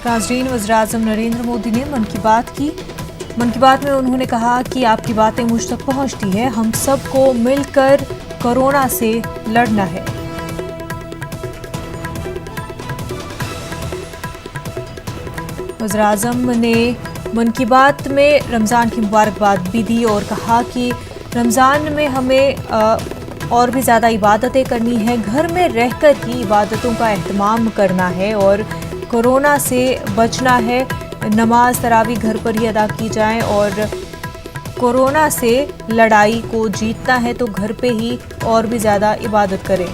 नाज़रीन, वज़ीर-ए-आज़म नरेंद्र मोदी ने मन की बात की। मन की बात में उन्होंने कहा कि आपकी बातें मुझ तक पहुंचती है, हम सबको मिलकर कोरोना से लड़ना है। वज़ीर-ए-आज़म ने मन की बात में रमज़ान की मुबारकबाद भी दी और कहा कि रमज़ान में हमें और भी ज़्यादा इबादतें करनी है, घर में रहकर ही इबादतों का एहतमाम करना है और कोरोना से बचना है। नमाज तरावी घर पर ही अदा की जाए और कोरोना से लड़ाई को जीतना है तो घर पे ही और भी ज़्यादा इबादत करें।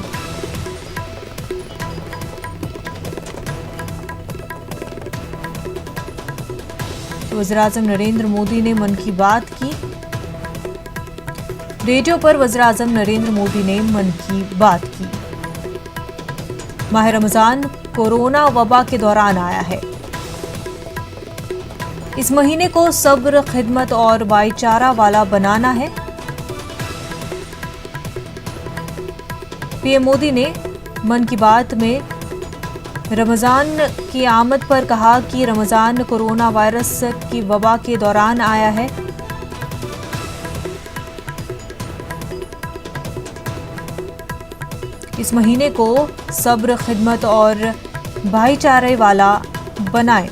वज़ीर-ए-आज़म नरेंद्र मोदी ने मन की बात की। रेडियो पर वज़ीर-ए-आज़म नरेंद्र मोदी ने मन की बात की। माह रमज़ान कोरोना वबा के दौरान आया है। इस महीने को सब्र, खिदमत और भाईचारा वाला बनाना है। पीएम मोदी ने मन की बात में रमज़ान की आमद पर कहा कि रमज़ान कोरोना वायरस की वबा के दौरान आया है। इस महीने को सब्र, खिदमत और भाईचारे वाला बनाएं।